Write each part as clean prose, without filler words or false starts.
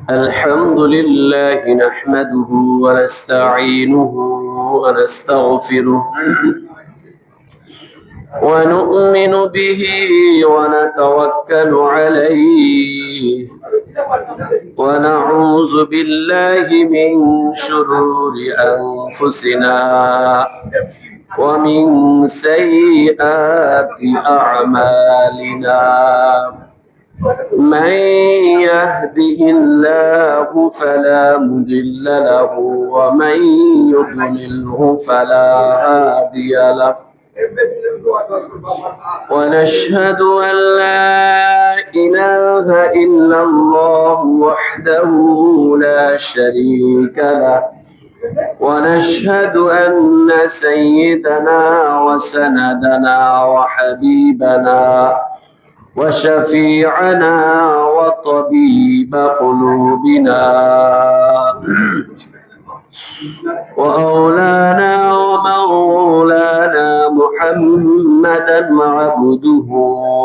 الحمد لله نحمده ونستعينه ونستغفره ونؤمن به ونتوكل عليه ونعوذ بالله من شرور أنفسنا ومن سيئات أعمالنا من يهده الله فلا مضل له ومن يضلله فلا هادي له ونشهد أن لا إله إلا الله وحده لا شريك له ونشهد أن سيدنا وسندنا وحبيبنا وشفيعنا وطبيب قلوبنا وأولانا ومولانا محمدا عبده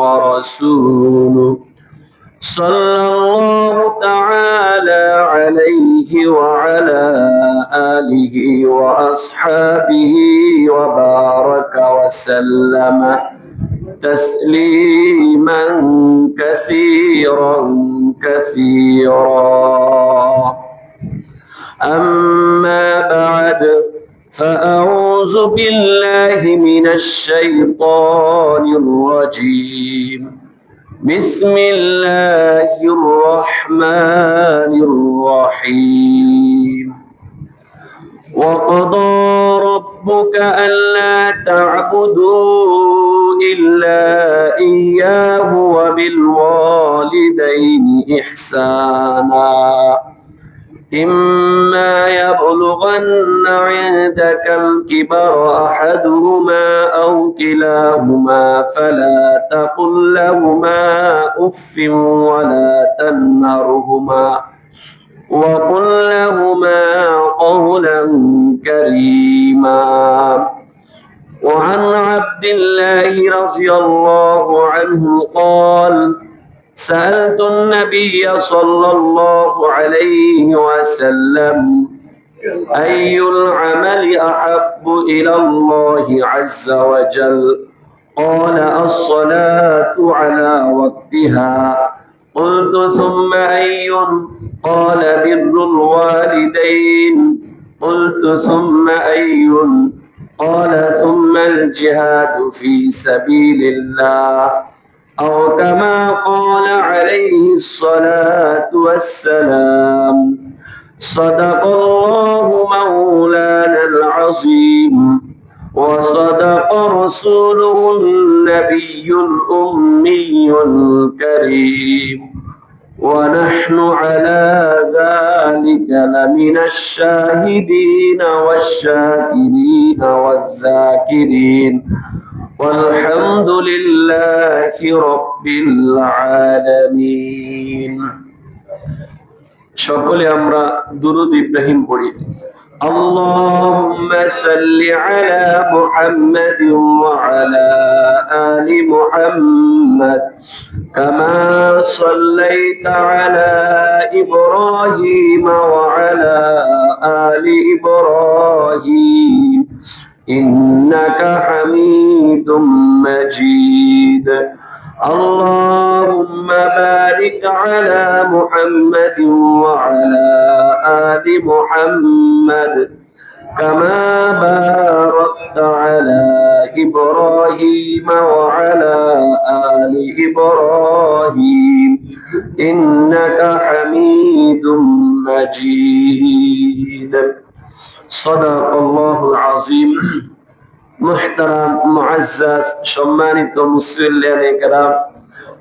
ورسوله صلى الله تعالى عليه وعلى آله وأصحابه وبارك وسلم تسليما كثيرا أما بعد فأعوذ بالله من الشيطان الرجيم بسم الله الرحمن الرحيم وقضى ربك ألا تعبدوا إلا إياه وبالوالدين إحسانا إما يبلغن عندك الكبر أحدهما أو كلاهما فلا تقل لهما أف ولا تنهرهما وقل لهما قولا كريما وعن عبد الله رضي الله عنه قال سألت النبي صلى الله عليه وسلم أي العمل أحب إلى الله عز وجل قال الصلاة على وقتها قلت ثم أي قال بر الوالدين قلت ثم أي قال ثم الجهاد في سبيل الله أو كما قال عليه الصلاة والسلام صدق الله مولانا العظيم وصدق رسوله النبي الأمي الكريم ونحن على ذلك لمن الشاهدين والشاكرين والذاكرين والحمد لله رب العالمين সকলে আমরা দুরূদ ইব্রাহিম পড়ি اللهم صل على محمد وعلى آل محمد كما صليت على إبراهيم وعلى آل إبراهيم إنك حميد مجيد اللهم بارك على محمد وعلى آل محمد كما باركت على إبراهيم وعلى آل إبراهيم إنك حميد مجيد صدق الله العظيم محترم معزز সম্মানিত মুসল্লিয়ানে কেরাম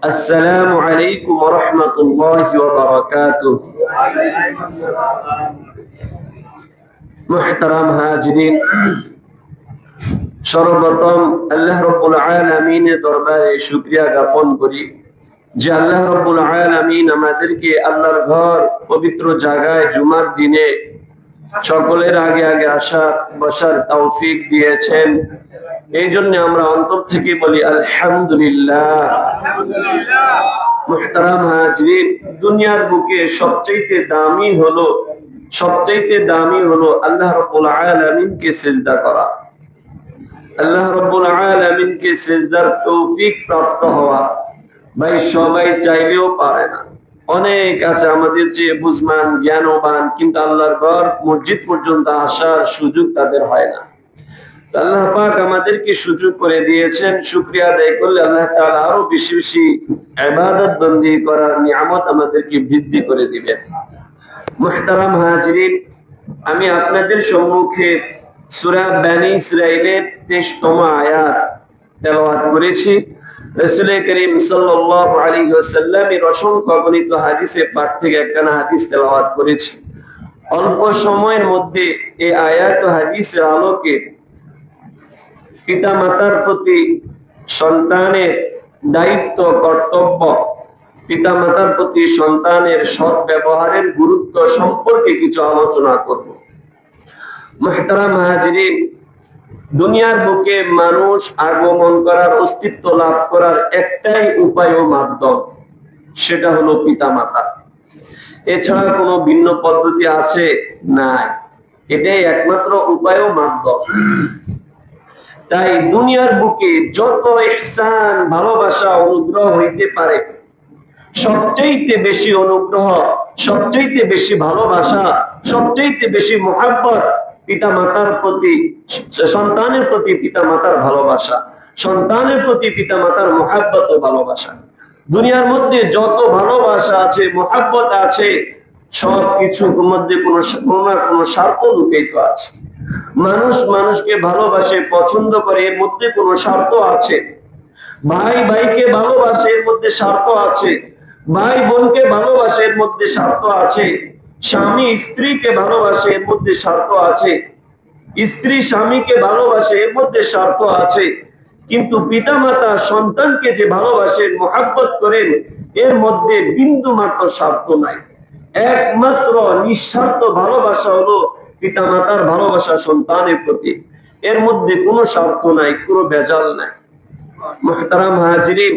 আসসালামু আলাইকুম ওয়া রাহমাতুল্লাহি ওয়া বারাকাতুহু মুহতারাম হাজিরিন সর্বপ্রথম আল্লাহ রাব্বুল আলামিনের দরবারে শুকরিয়া জ্ঞাপন করি যে আল্লাহ রাব্বুল আলামিন আমাদের আমাদেরকে আল্লাহর ঘর পবিত্র জায়গায় জুমার দিনে সকলের আগে আগে আসা বসার তৌফিক দিয়েছেন। এই জন্য আমরা অন্তর থেকে বলি আলহামদুলিল্লাহ। মুহতারাম হাজিরিন, দুনিয়ার বুকে সবচেয়ে দামি হলো আল্লাহ রাব্বুল আলামিনকে সিজদা করা, আল্লাহ রাব্বুল আলামিনকে সিজদার তৌফিক প্রাপ্ত হওয়া। ভাই সবাই চাইলেও পারে না। অনেক আছে আমাদের যে বুঝমান জ্ঞানবান, কিন্তু আল্লাহর ঘর মসজিদ পর্যন্ত আসার সুযোগ তাদের হয় না। আল্লাহ পাক আমাদেরকে সুযোগ করে দিয়েছেন, শুকরিয়া আদায় করলে আল্লাহ তাআলা আরো বেশি বেশি ইবাদত বন্দি করার নিয়ামত আমাদেরকে বৃদ্ধি করে দিবেন। মুহতারাম হাজিরিন, আমি আপনাদের সম্মুখে সূরা বনী ইসরাঈলের 23তম আয়াত তেলাওয়াত করেছি। রাসূল করিম সাল্লাল্লাহু আলাইহি ওয়াসাল্লামের অসংখ্য গণিত হাদিসে পাঠ থেকে একখানা হাদিস তেলাওয়াত করেছি। অল্প সময়ের মধ্যে এই আয়াত ও হাদিসের আলোকে পিতামাতার প্রতি সন্তানের দায়িত্ব, কর্তব্য, পিতামাতার প্রতি সন্তানের সৎ ব্যবহারের গুরুত্ব সম্পর্কে কিছু আলোচনা করব। মুহতারাম হাজিরিন, দুনিয়ার বুকে মানুষ আগমন করার, অস্তিত্ব লাভ করার একটাই উপায় ও মাধ্যম, সেটা হলো পিতামাতা। এছাড়া কোনো ভিন্ন পদ্ধতি আছে? নাই, এটাই একমাত্র উপায় ও মাধ্যম। তাই দুনিয়ার বুকে যত ইহসান, ভালোবাসা, অনুগ্রহ হইতে পারে, সবচেয়ে বেশি অনুগ্রহ, সবচেয়ে বেশি ভালোবাসা, সবচেয়ে বেশি মুহাব্বত পিতামাতার প্রতি, সন্তানের প্রতি পিতামাতার ভালোবাসা, সন্তানের প্রতি পিতামাতার মুহাব্বত ও ভালোবাসা। দুনিয়ার মধ্যে যত ভালোবাসা আছে, মুহাব্বত আছে, সব কিছুর মধ্যে কোনো না কোনো স্বার্থ লুকায়িত আছে। মানুষ মানুষকে ভালোবাসে, পছন্দ করে, এর মধ্যে কোনো স্বার্থ আছে। ভাই ভাইকে ভালোবাসে, এর মধ্যে স্বার্থ আছে। ভাই বোনকে ভালোবাসে, এর মধ্যে স্বার্থ আছে। স্বামী স্ত্রীকে ভালোবাসে, এর মধ্যে স্বার্থ আছে। স্ত্রী স্বামীকে ভালোবাসে, এর মধ্যে স্বার্থ আছে। কিন্তু পিতামাতা সন্তানকে যে ভালোবাসেন, মুহাব্বত করেন, এর মধ্যে বিন্দু মাত্র স্বার্থ নাই। একমাত্র নিঃস্বার্থ ভালোবাসা হলো পিতামাতার ভালোবাসা সন্তানের প্রতি। এর মধ্যে কোনো স্বার্থ নাই, কোনো ভেজাল নাই। মুহতারাম হাজিরিন,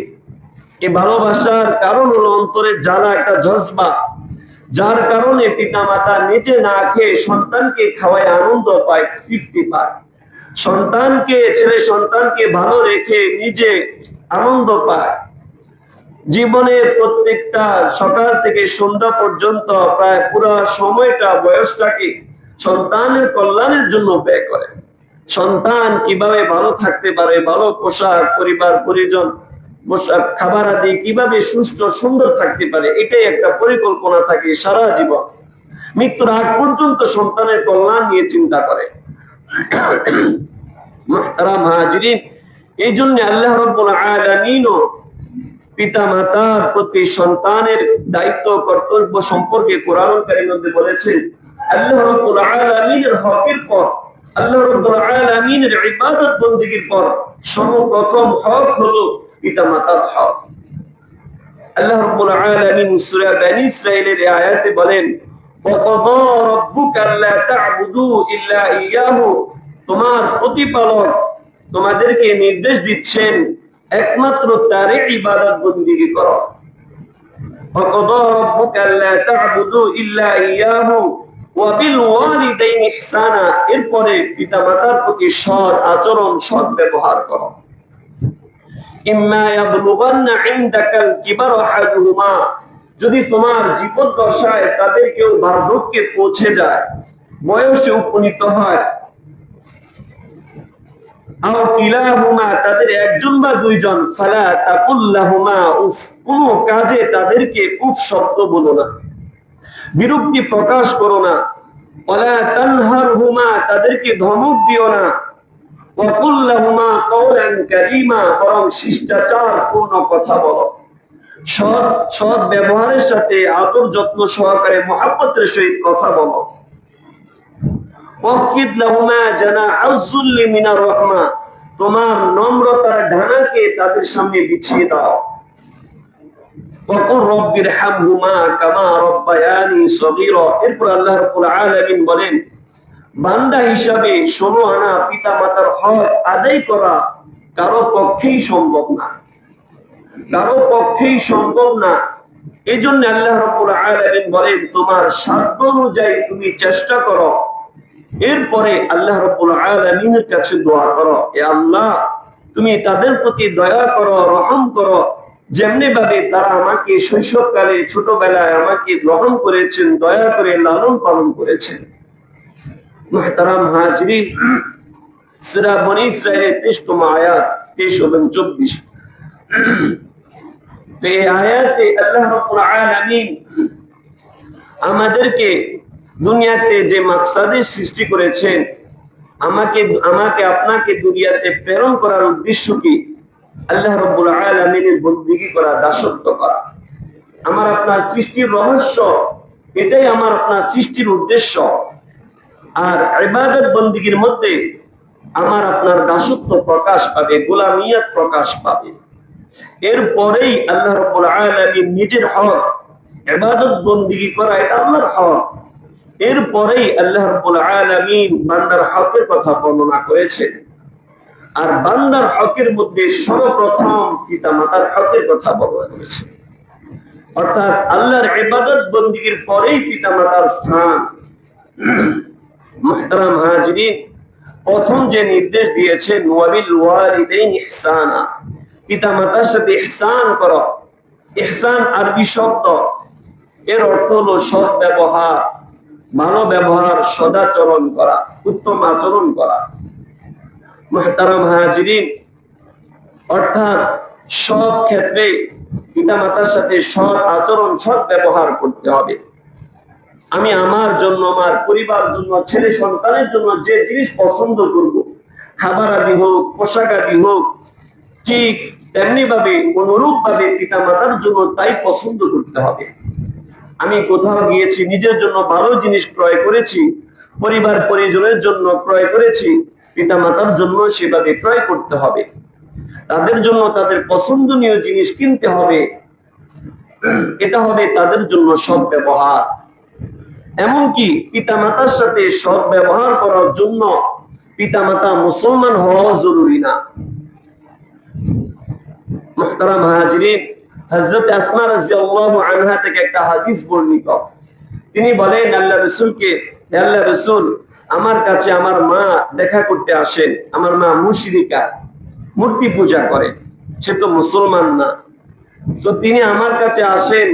এই ভালোবাসার কারণ হলো অন্তরের জ্বালা, একটা জজবা, যার কারণে পিতামাতা নিজে না খেয়ে সন্তানকে খাওয়ায় আনন্দ পায়, তৃপ্তি পায়। ছেলে সন্তানকে ভালো রেখে নিজে আনন্দ পায়। জীবনের প্রত্যেকটা সকাল থেকে সন্ধ্যা পর্যন্ত প্রায় পুরো সময়টা, বয়সটাকে সন্তানের কল্যাণের জন্য ব্যয় করে। সন্তান কিভাবে ভালো থাকতে পারে, ভালো পোশাক, পরিবার পরিজন, খাবার আদি কিভাবে সুস্থ সুন্দর থাকতে পারে, এটাই একটা পরিকল্পনা থাকে সারা জীবন। মৃত্যুর আগ পর্যন্ত সন্তানের কল্যাণ নিয়ে চিন্তা করে। মুহতারাম হাজিরিন, এই জন্য আল্লাহ রাব্বুল আলামিন পিতামাতার প্রতি সন্তানের দায়িত্ব, কর্তব্য সম্পর্কে কোরআনুল কারীমের মধ্যে বলেছেন। আল্লাহ রাব্বুল আলামিনের হকের পর, আল্লাহ রাব্বুল আলামিনের ইবাদত বندگির পর সর্বপ্রথম হক হলো পিতামাতার হক। আল্লাহ রাব্বুল আলামিন সূরা বনী ইসরাঈলের এই আয়াতে বলেন, ওয়াকাদা রাব্বুকা আল্লা তা'বুদু ইল্লা ইয়াহু, তোমার প্রতিপালক তোমাদেরকে নির্দেশ দিচ্ছেন একমাত্র তারই ইবাদত বندگি করো। ওয়াকাদা রাব্বুকা আল্লা তা'বুদু ইল্লা ইয়াহু ওয়া বিল ওয়ালিদাইনি ইহসানা, এরপরে পিতামাতার প্রতি সৎ আচরণ, সৎ ব্যবহার করো। ইম্মা ইয়াবলুগান্না ইনদাকাল কিবারা আহাদুহুমা, যদি তোমার জীবদ্দশায় তাদের কেউ বার্ধক্যে পৌঁছে যায়, বয়সে উপনীত হয়, আও কিলাহুমা, তাদের একজন বা দুইজন, ফালা তাকুল্লাহুমা উফ, কোনো কাজে তাদেরকে উফ শব্দ বলো না, বিরক্তি প্রকাশ করো না। ওয়ালা তানহারহুমা, তাদেরকে ধমক দিও না। ওয়া কুল লাহুমা কাওলান কারীমা, বরং শিষ্টাচার পূর্ণ কথা বলো। সৎ ব্যবহারের সাথে আদর যত্ন সহকারে মুহাব্বতের সহিত কথা বলো। ওয়াফিদ লাহুমা জানাহাজ যুল্লি মিনার রাহমা, তোমার নম্রতার ঢানাকে তাদের সামনে বিছিয়ে দাও। ওয়াকুর রব্বিরহামহুমা কামা রাব্বায়ানি সগীরা। এরপর আল্লাহ রাব্বুল আলামিন বলেন, বান্দা হিসাবে 16 আনা পিতামাতার হক আদায় করা কারো পক্ষেই সম্ভব না, কারো পক্ষেই সম্ভব না। এজন্য আল্লাহ রাব্বুল আলামিন বলেন, তোমার সাধ্য অনুযায়ী তুমি চেষ্টা করো। এরপরে আল্লাহ রাব্বুল আলামিনের কাছে দোয়া করো, এ আল্লাহ তুমি তাদের প্রতি দয়া করো, রহম করো, যেমনি ভাবে তারা আমাকে শৈশবকালে ছোটবেলায় আমাকে গ্রহণ করেছেন, দয়া করে লালন পালন করেছেন। মুহতারাম হাজিরিন, সূরা বনী ইসরাঈলের 23তম আয়াত 23 এবং 24। তো এই আয়াতে আল্লাহ রাব্বুল আলামিন আমাদেরকে দুনিয়াতে যে মাকসাদে সৃষ্টি করেছেন, আমাকে আপনাকে দুনিয়াতে প্রেরণ করার উদ্দেশ্য কি? আল্লাহ রাব্বুল আলামিনের বন্দেগী করা, দাসত্ব করা। আমার আপনার সৃষ্টির রহস্য এটাই, আমার আপনার সৃষ্টির উদ্দেশ্য। আর ইবাদত বন্দেগীর মধ্যে আমার আপনার দাসত্ব প্রকাশ পাবে, গোলামিয়ত প্রকাশ পাবে। এরপরেই আল্লাহ রাব্বুল আলামিন নিজের হক, ইবাদত বন্দেগী করা এটা আল্লাহর হক। এরপরেই আল্লাহ রাব্বুল আলামিন বান্দার হকের কথা বর্ণনা করেছেন। আর বান্দার হকের মধ্যে সর্বপ্রথম পিতামাতার হকের কথা বর্ণনা করেছেন। অর্থাৎ আল্লাহর ইবাদত বন্দেগীর পরেই পিতামাতার স্থান। মুহতারাম হাজিরিন, প্রথম যে নির্দেশ দিয়েছেন, ওয়াবিল ওয়ালিদাইনি ইহসানা, পিতামাতার সাথে ইহসান করো। ইহসান আরবি শব্দ, এর অর্থ হলো সৎ ব্যবহার, ভালো ব্যবহার, সদাচরণ করা, উত্তম আচরণ করা। মুহতারাম হাজিরিন, অর্থাৎ সব ক্ষেত্রে পিতামাতার সাথে সৎ আচরণ, সৎ ব্যবহার করতে হবে। আমি আমার জন্য, আমার পরিবার জন্য, ছেলে সন্তানের জন্য যে জিনিস পছন্দ করব, খাবার আদি হোক, পোশাক আদি হোক, ঠিক তেমনি ভাবে অনুরূপ ভাবে পিতামাতার জন্য তাই পছন্দ করতে হবে। আমি কোথাও গিয়েছি, নিজের জন্য ভালো জিনিস ক্রয় করেছি, পরিবার পরিজনের জন্য ক্রয় করেছি, পিতামাতার জন্য সেভাবে ক্রয় করতে হবে। তাদের জন্য তাদের পছন্দনীয় জিনিস কিনতে হবে। এটা হবে তাদের জন্য সৎ ব্যবহার। এমনকি পিতামাতার সাথে সৎ ব্যবহার করার জন্য পিতামাতা মুসলমান হওয়া জরুরি না। মুহতারাম হাজিরিন, হযরত আসমা রাদিয়াল্লাহু আনহা থেকে একটা হাদিস বর্ণিত। তিনি বলেন, আল্লাহ রাসূলকে, হে আল্লাহ রাসূল, আমার কাছে আমার মা দেখা করতে আসেন। আমার মা মুশরিকা, মূর্তি পূজা করে, সে তো মুসলমান না। তো তিনি আমার কাছে আসেন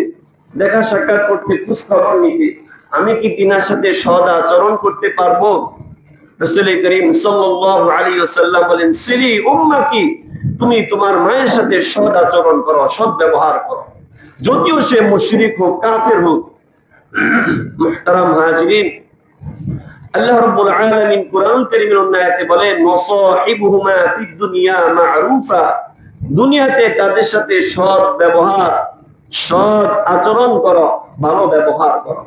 দেখা সাক্ষাৎ করতে, খোঁজ খবর নিতে। আমি কি তিনার সাথে সৎ আচরণ করতে পারবো? রাসূল করিম সাল্লাল্লাহু আলাইহি ওয়াসাল্লাম বলেন, সিলি উম্মাকি, তুমি তোমার মায়ের সাথে সৎ আচরণ করো, সৎ ব্যবহার করো, যদিও সে মুশরিক হোক, কাফের হোক। মুহতারাম হাজিরিন, আল্লাহ রাব্বুল আলামিন কুরআন কারীমের অন্য আয়াতে বলেন, ওয়াসাহিবুহুমা ফিদ দুনিয়া মা'রুফা, দুনিয়াতে তাদের সাথে সৎ ব্যবহার, সৎ আচরণ করো, ভালো ব্যবহার করো।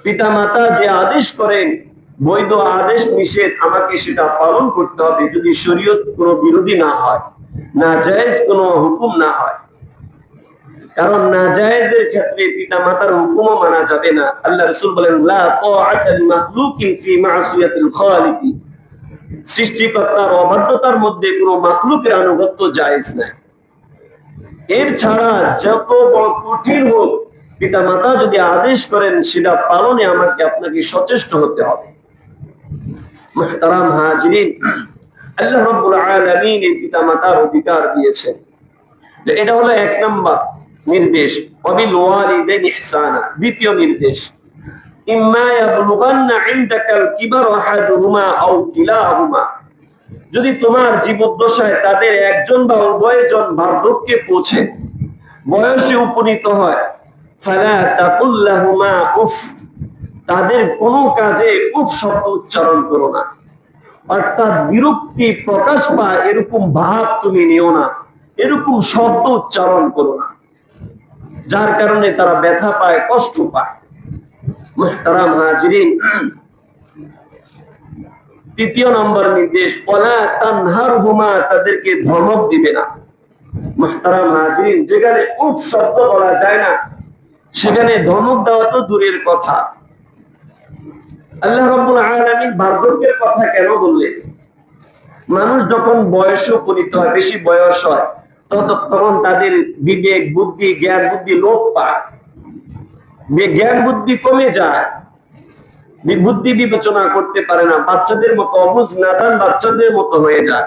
পিতামাতা যে আদেশ করেন, বৈধ আদেশ নিষেধ, আমাকে সেটা পালন করতে হবে, যদি শরীয়ত কোনো বিরোধী না হয়, নাজায়েজ কোনো হুকুম না হয়। কারণ নাজায়েজের ক্ষেত্রে পিতামাতার হুকুমও মানা যাবে না। আল্লাহ রাসূল বলেন, লা তাআতা লিমাখলুকিন ফি মা'সিয়াতিল খালিক, সৃষ্টিকর্তার অবাধ্যতার মধ্যে কোনো মাখলুকের আনুগত্য জায়েজ নাই। এর ছাড়া যত বড় কঠিন হোক, পিতামাতা যদি আদেশ করেন, সেটা পালনে আমাকে আপনাকে সচেষ্ট হতে হবে। মুহতারাম হাজিরিন, আল্লাহ রাব্বুল আলামিন এই পিতামাতার অধিকার দিয়েছেন। এটা হলো 1 নাম্বার নির্দেশ, ওয়াবিল ওয়ালিদাইনি ইহসানা। দ্বিতীয় নির্দেশ, ইম্মা ইয়াবলুগান্না ইনদাকাল কিবার আহাদুহুমা আও কিলাহুমা, যদি তোমার জীবদ্দশায় তাদের একজন বা উভয়জন বার্ধক্যে পৌঁছে, বয়সে উপনীত হয়, ফালা তাকুল লাহুমা উফ, তাদের কোনো কাজে উফ শব্দ উচ্চারণ করো না। অর্থাৎ বিরক্তি প্রকাশ পায় এরকম ভাব তুমি নিও না, এরকম শব্দ উচ্চারণ করো না, যার কারণে তারা ব্যথা পায়, কষ্ট পায়। মুহতারাম হাজিরিন, তৃতীয় নম্বর নির্দেশ, ওয়ালা তানহারহুমা, তাদেরকে ধমক দিবে না। মুহতারাম হাজিরিন, যেখানে উফ শব্দ বলা যায় না সেখানে ধমক দেওয়া তো দূরের কথা। আল্লাহ রাব্বুল আলামিন বার্ধক্যের কথা কেন বললেন? মানুষ যখন বয়সে উপনীত হয়, বেশি বয়স হয়, তখন তাদের বিবেক বুদ্ধি জ্ঞান বুদ্ধি লোপ পায়, জ্ঞান বুদ্ধি কমে যায়, বুদ্ধি বিবেচনা করতে পারে না, বাচ্চাদের মতো অবুঝ নাদান বাচ্চাদের মতো হয়ে যায়।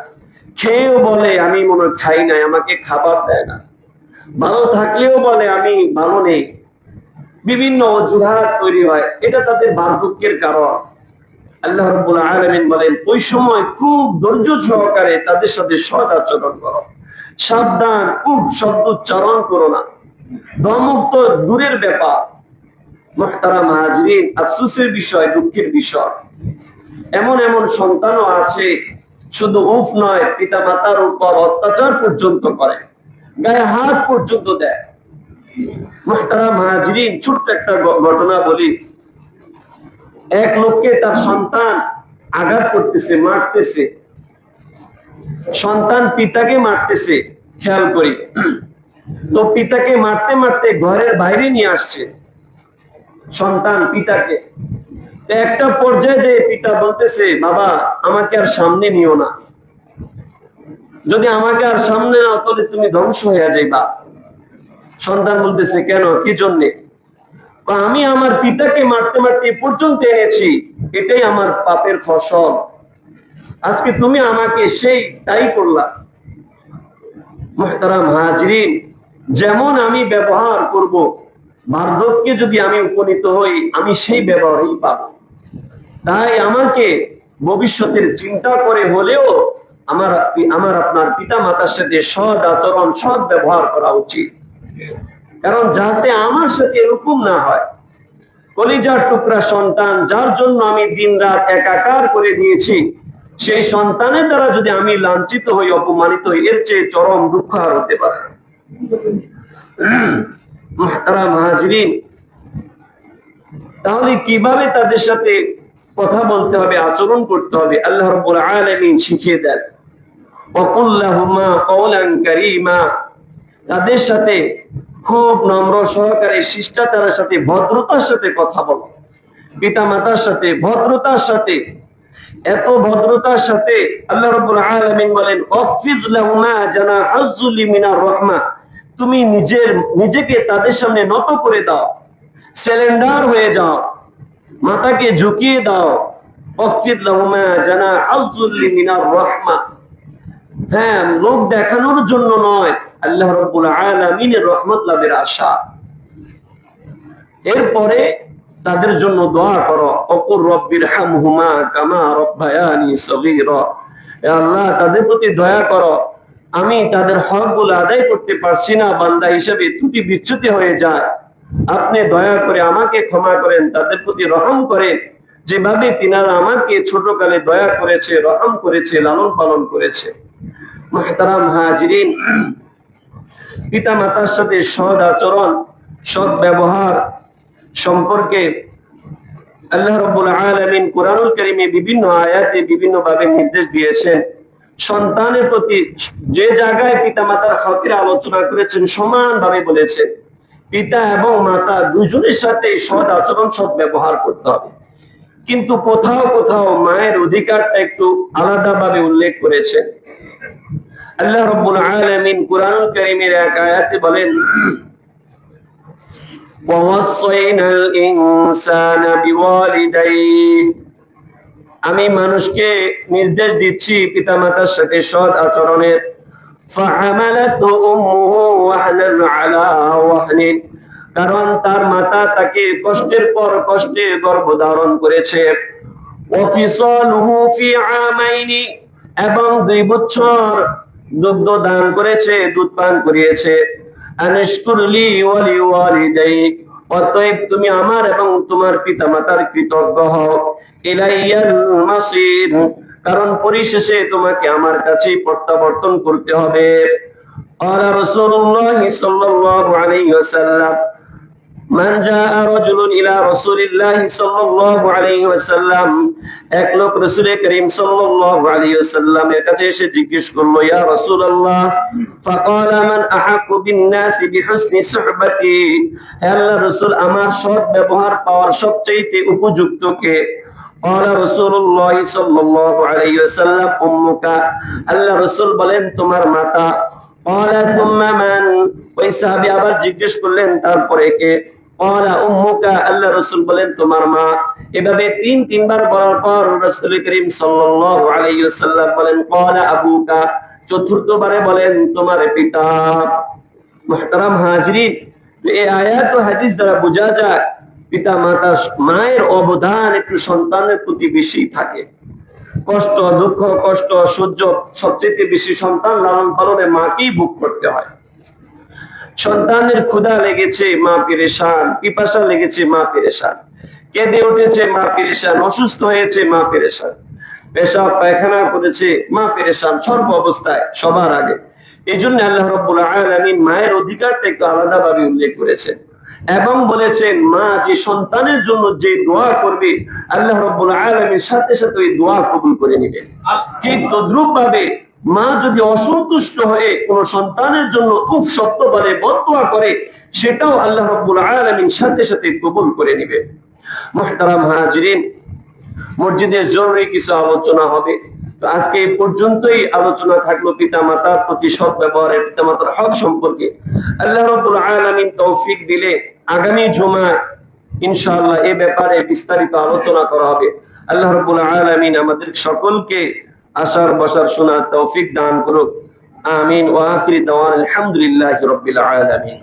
খেয়েও বলে আমি মনে খাই নাই, আমাকে খাবার দেয় না। ভালো থাকলেও বলে আমি ভালো নেই। বিভিন্ন অজুহাত তৈরি হয়, এটা তাদের বার্ধক্যের কারণ। আল্লাহ রাব্বুল আলামিন বলেন ওই সময় খুব ধৈর্য সহকারে তাদের সাথে সৎ আচরণ করো, সাবধান, খুব শব্দ উচ্চারণ করো না, ধমক তো দূরের ব্যাপার। মুহতারাম হাজিরিন, আফসোসের বিষয়, দুঃখের বিষয়, এমন এমন সন্তানও আছে শুধু উফ নয়, পিতা মাতার উপর অত্যাচার পর্যন্ত করে, গায়ে হাত পর্যন্ত দেয়। মুহতারাম হাজিরিন, ছোট্ট একটা ঘটনা বলি। এক লোককে তার সন্তান আঘাত করতেছে, মারতেছে, সন্তান পিতাকে মারতেছে, খেয়াল করি। তো পিতাকে মারতে মারতে ঘরের বাইরে নিয়ে আসছে সন্তান পিতাকে। একটা পর্যায়ে যে পিতা বলতেছে বাবা আমাকে আর সামনে নিও না, যদি আমাকে আর সামনে নাও তাহলে তুমি ধ্বংস হয়ে যাইবা। সন্তান বলতেছে কেন, কি জন্যে? আমি আমার পিতাকে মারতে মারতে পর্যন্ত এনেছি, এটাই আমার পাপের ফসল, আজকে তুমি আমাকে সেই তাই করলা। মুহতারাম হাজিরিন, যেমন আমি ব্যবহার করব, বার্ধক্যে যদি আমি উপনীত হই আমি সেই ব্যবহারই পাব। তাই আমাকে ভবিষ্যতের চিন্তা করে হলেও আমার আপনার পিতা মাতার সাথে সৎ আচরণ সৎ ব্যবহার করা উচিত, কারণ যাতে আমার সাথে এরকম না হয়। কলিজার টুকরা সন্তান যার জন্য আমি দিন রাত একাকার করে দিয়েছি, সেই সন্তানের দ্বারা যদি আমি লাঞ্ছিত হই, অপমানিত হই, এর চেয়ে চরম দুঃখ আর হতে পারে। মুহতারাম হাজিরিন, তাহলে কিভাবে তাদের সাথে কথা বলতে হবে, আচরণ করতে হবে, আল্লাহ রাব্বুল আলামিন শিখিয়ে দেন। ওয়াকুল লাহুমা কওলান কারীমা, তাদের সাথে খুব নম্র সহকারে শিষ্টাচারের সাথে ভদ্রতার সাথে কথা বলো। পিতা মাতার সাথে ভদ্রতার সাথে, এত ভদ্রতার সাথে আল্লাহ রাব্বুল আলামিন বলেন ওয়াফিজ লাহুমা জানাহাজ যুলি মিনার রাহমা, তুমি নিজেকে তাদের সামনে নত করে দাও, সারেন্ডার হয়ে যাও, মাথাকে ঝুঁকিয়ে দাও। ওয়াফিজ লাহুমা জানাহাজ যুলি মিনার রাহমা, হ্যাঁ, লোক দেখানোর জন্য নয়, আল্লাহ রাব্বুল আলামিনের রহমত লাভের আশা। এরপরে তাদের জন্য দোয়া করো, ওকুর রব্বিরহামহুমা কামা রাব্বায়ানি সগীরা, হে আল্লাহ তাদের প্রতি দয়া করো, আমি তাদের হকগুলো আদায় করতে পারছি না, বান্দা হিসেবে ত্রুটি বিচ্যুতি হয়ে যায়, আপনি দয়া করে আমাকে ক্ষমা করেন, তাদের প্রতি রহম করেন, যেভাবে তিনারা আমাকে ছোটকালে দয়া করেছে, রহম করেছে, লালন পালন করেছে। মুহতারাম হাজিরিন, পিতা মাতার সাথে সৎ আচরণ সৎ ব্যবহার সম্পর্কে আল্লাহ রাব্বুল আলামিন কুরআনুল কারীমে বিভিন্ন আয়াতে বিভিন্ন ভাবে নির্দেশ দিয়েছেন। সন্তানের প্রতি যে জায়গায় পিতা মাতার হকের আলোচনা করেছেন সমানভাবে বলেছেন পিতা এবং মাতা দুজনের সাথে সৎ আচরণ সৎ ব্যবহার করতে হবে। কিন্তু কোথাও কোথাও মায়ের অধিকারটা একটু আলাদাভাবে উল্লেখ করেছেন। আল্লাহ রাব্বুল আলামিন কুরআনুল কারীমের এক আয়াতে বলেন ওয়াসাইনাল ইনসানা বিওয়ালিদাইহি, আমি মানুষকে নির্দেশ দিচ্ছি পিতামাতার সাথে সৎ আচরণের। ফাহামালাতহু উম্মুহু ওয়াহনান আলা ওয়াহনিন, কারণ তার মাতা তাকে কষ্টের পর কষ্টে গর্ভধারণ করেছে। ওয়াফিসালুহু ফি আমাইনি, এবং 2 বছর দুগ্ধ দান করেছে, দুধ পান করিয়েছে। আনিশকুরলি ওয়া লিওয়ালিদাইক, অতএব তুমি আমার এবং তোমার পিতামাতার কৃতজ্ঞ হও। ইলাইয়াল মাসির, কারণ পরিশেষে তোমাকে আমার কাছেই প্রত্যাবর্তন করতে হবে। আলা রাসূলুল্লাহ সাল্লাল্লাহু আলাইহি ওয়াসাল্লাম, মান জাআ রাজুলুন ইলা রাসূলিল্লাহি সাল্লাল্লাহু আলাইহি ওয়াসাল্লাম, এক লোক রাসূল করিম সাল্লাল্লাহু আলাইহি ওয়াসাল্লামের কাছে এসে জিজ্ঞেস করলো, ইয়া রাসূলুল্লাহ, ফাকালা মান আহাqqu বিন নাসি বিহুসনি সুহবাতি, হে আল্লাহর রাসূল, আমার সৎ ব্যবহার পাওয়ার সবচেয়ে উপযুক্ত কে? قال رسول الله صلى الله عليه وسلم امك, আল্লাহ রাসূল বলেন তোমার মাতা। قال ثم من, ওই সাহাবী আবার জিজ্ঞেস করলেন তারপরে কে? قال امك, আল্লাহ রাসূল বলেন তোমার মা। এভাবে তিনবার বলার পর রাসূল করিম সাল্লাল্লাহু আলাইহি ওয়াসাল্লাম বলেন قال ابوك, চতুর্থবারে বলেন তোমার পিতা। মুহতারাম হাজিরিন, এই আয়াত ও হাদিস দ্বারা বোঝা যায় পিতা মাতা মায়ের অবদান একটু সন্তানের প্রতি বেশি থাকে। কষ্ট, দুঃখ, কষ্ট সহ্য সবচেয়ে বেশি সন্তান লালন পালনে মাকেই ভোগ করতে হয়। সন্তানের ক্ষুধা লেগেছে, মা পেরেশান, পিপাসা লেগেছে, মা পেরেশান, কেঁদে উঠেছে, মা পেরেশান, অসুস্থ হয়েছে, মা পেরেশান, পেশাব পায়খানা করেছে, মা পেরেশান, সর্ব অবস্থায় সবার আগে। এই জন্য আল্লাহ রাব্বুল আলামিন মায়ের অধিকারটা একটু আলাদাভাবে উল্লেখ করেছেন এবং বলেছেন মা যে সন্তানের জন্য যে দোয়া করবে আল্লাহ রাব্বুল আলামিন সাথে সাথে ওই দোয়া কবুল করে নেবেন। ঠিক তদ্রূপ ভাবে মা যদি অসন্তুষ্ট হয়ে কোন সন্তানের জন্য খুব শক্ত বলে বদদোয়া করে, সেটাও আল্লাহ রাব্বুল আলামিন সাথে সাথে কবুল করে নেবেন। মুহতারাম হাজিরিন, মসজিদে জরুরি কিছু আলোচনা হবে। তো আজকে এই পর্যন্তই আলোচনা থাকলো পিতা মাতার প্রতি সৎ ব্যবহারের, পিতা মাতার হক সম্পর্কে। আল্লাহ রাব্বুল আলামিন তৌফিক দিলে আগামী জুমায় ইনশাআল্লাহ এই ব্যাপারে বিস্তারিত আলোচনা করা হবে। আল্লাহ রাব্বুল আলামিন আমাদের সকলকে আশার বসার শোনার তৌফিক দান করুক। আমিন ওয়া আখিরি দাওয়ানা আলহামদুলিল্লাহি রাব্বিল আলামিন।